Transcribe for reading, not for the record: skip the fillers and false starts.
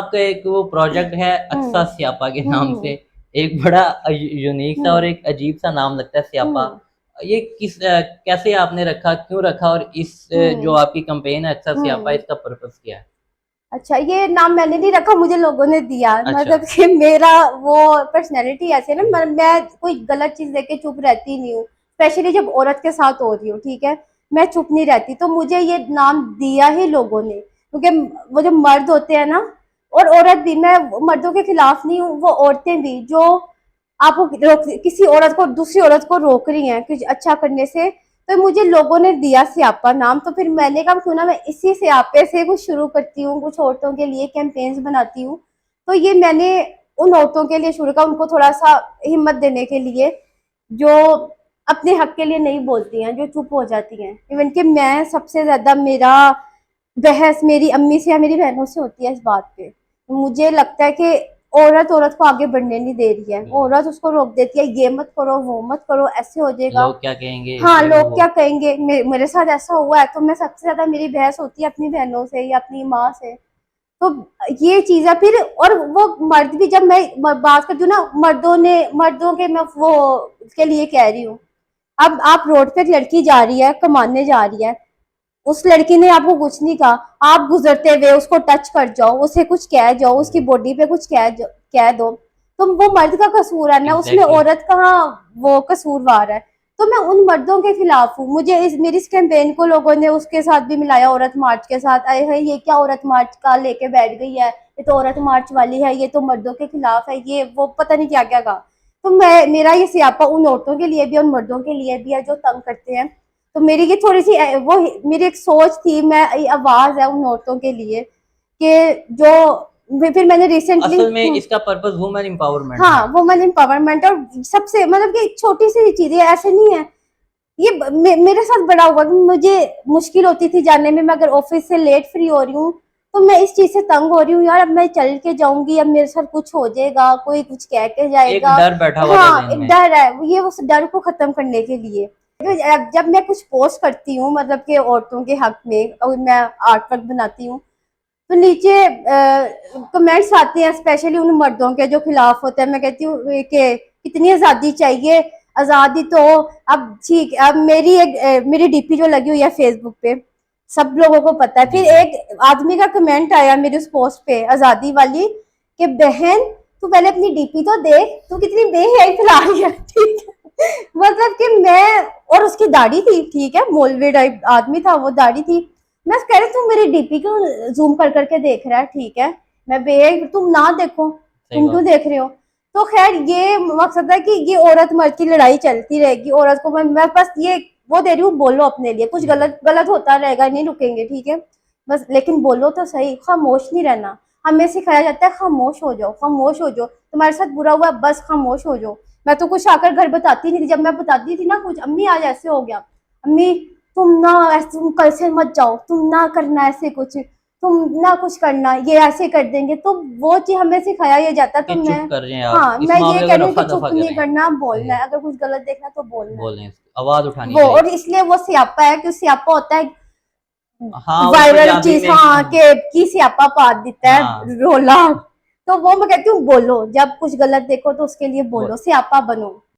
आपका एक वो प्रोजेक्ट है अक्सा स्यापा के नाम से, एक बड़ा यूनिक सा और एक अजीब सा नाम लगता है स्यापा। ये कैसे आपने रखा, क्यों रखा, और इस जो आपकी कंपेन है अक्सा स्यापा, इसका पर्पस क्या है? अच्छा, ये नाम मैंने नहीं रखा, मुझे लोगों ने दिया। अच्छा। मतलब कि मेरा वो पर्सनैलिटी ऐसे ना, मैं कोई गलत चीज देख के चुप रहती नहीं हूँ, स्पेशली जब औरत के साथ हो रही हूँ, ठीक है, मैं चुप नहीं रहती। तो मुझे ये नाम दिया ही लोगों ने, क्योंकि वो जो मर्द होते हैं ना, और औरत भी, मैं मर्दों के खिलाफ नहीं हूँ, वो औरतें भी जो आपको किसी औरत को, दूसरी औरत को रोक रही हैं कुछ अच्छा करने से, तो मुझे लोगों ने दिया स्यापा नाम। तो फिर मैंने कहा क्यों ना मैं इसी स्यापे से कुछ शुरू करती हूँ, कुछ औरतों के लिए कैंपेन्स बनाती हूँ। तो ये मैंने उन औरतों के लिए शुरू किया, उनको थोड़ा सा हिम्मत देने के लिए, जो अपने हक के लिए नहीं बोलती हैं, जो चुप हो जाती हैं। इवन कि मैं सबसे ज्यादा, मेरा बहस मेरी अम्मी से या मेरी बहनों से होती है इस बात पे। मुझे लगता है कि औरत औरत को आगे बढ़ने नहीं दे रही है, औरत उसको रोक देती है, ये मत करो, वो मत करो, ऐसे हो जाएगा। लोग क्या कहेंगे, हाँ, ये लोग वो। क्या कहेंगे, मेरे साथ ऐसा हुआ है। तो मैं सबसे ज्यादा, मेरी बहस होती है अपनी बहनों से या अपनी माँ से। तो ये चीज है फिर। और वो मर्द भी, जब मैं बात करती हूँ ना, मर्दों के मैं वो के लिए कह रही हूँ। अब आप रोड पे एक लड़की जा रही है, कमाने जा रही है, उस लड़की ने आपको कुछ नहीं कहा, आप गुजरते हुए उसको टच कर जाओ, उसे कुछ कह जाओ, उसकी बॉडी पे कुछ कह दो, तो वो मर्द का कसूर है ना, उसमें एग्जैक्टली। औरत कहाँ वो कसूरवार है। तो मैं उन मर्दों के खिलाफ हूँ। मुझे मेरी इस कैंपेन को लोगों ने उसके साथ भी मिलाया, औरत मार्च के साथ। आए है, ये क्या औरत मार्च का लेके बैठ गई है, ये तो औरत मार्च वाली है, ये तो मर्दों के खिलाफ है, ये वो पता नहीं क्या क्या कहा। तो मेरा ये स्यापा उन औरतों के लिए भी, उन मर्दों के लिए भी है जो तंग करते हैं। तो मेरी ये थोड़ी सी वो मेरी एक सोच थी, मैं आवाज है उन औरतों के लिए, कि जो फिर मैंने रिसेंटली, असल में इसका पर्पस वुमेन एम्पावरमेंट हाँ, है। Women empowerment. और सबसे मतलब कि छोटी सी चीज है, ऐसे नहीं है। ये मेरे साथ बड़ा हुआ कि मुझे मुश्किल होती थी जाने में। मैं अगर ऑफिस से लेट फ्री हो रही हूँ, तो मैं इस चीज से तंग हो रही हूँ यार, अब मैं चल के जाऊंगी, अब मेरे साथ कुछ हो जाएगा, कोई कुछ कह के एक जाएगा। डर बैठा हुआ था हाँ, जहन एक में। डर है, ये उस डर को खत्म करने के लिए। तो जब मैं कुछ पोस्ट करती हूँ, मतलब कि औरतों के हक में, और मैं आर्ट वर्क बनाती हूँ, तो नीचे कमेंट्स आते हैं, स्पेशली उन मर्दों के जो खिलाफ होते हैं। मैं कहती हूँ कि कितनी आज़ादी चाहिए, आज़ादी तो अब ठीक। अब मेरी डीपी जो लगी हुई है फेसबुक पे, सब लोगों को पता है। जी फिर जी। एक आदमी का कमेंट आया मेरी उस पोस्ट पे, आज़ादी वाली, कि बहन तू पहले अपनी डीपी तो देख, तू कितनी बेहयाई फैला रही है। ठीक है, मतलब कि मैं, और उसकी दाढ़ी थी, ठीक है, मौलवी टाइप आदमी था, वो दाढ़ी थी। मैं कह रही, तुम मेरी डीपी क्यों जूम कर करके देख रहा है, ठीक है, मैं तुम ना देखो, सही तुम क्यों बात। देख रहे हो। तो खैर, ये मकसद है कि ये औरत मर्द की लड़ाई चलती रहेगी। औरत को मैं बस ये वो दे रही हूँ, बोलो अपने लिए, कुछ जी। गलत गलत होता रहेगा, नहीं रुकेंगे, ठीक है, बस, लेकिन बोलो तो सही, खामोश नहीं रहना। हमें सिखाया जाता है खामोश हो जाओ, खामोश हो जाओ, तुम्हारे साथ बुरा हुआ बस खामोश हो जाओ। मैं तो कुछ आकर घर बताती नहीं थी। जब मैं बताती थी ना कुछ, अम्मी आज ऐसे हो गया, अम्मी तुम ना ऐसे, तुम कल से मत जाओ, तुम ना करना ऐसे कुछ, तुम ना कुछ करना, ये ऐसे कर देंगे। तो वो चीज हमें सिखाया ये जाता। तो कि मैं, चुप कर रहे हैं आप, हाँ, इस मैं ये मामले कह को रही हूँ कि रफा चुप दफा नहीं करें। करना, बोलना जी। है, अगर कुछ गलत देखना तो बोलना है। बोलें, आवाज उठानी वो, चाहिए। और इसलिए वो स्यापा है कि स्यापा होता है हाँ, वो वायरल पंजाबी चीज, में। हाँ, के की स्यापा पा देता है हाँ। रोला। तो वो मैं कहती हूँ, बोलो, जब कुछ गलत देखो तो उसके लिए वो बोलो, स्यापा बनो।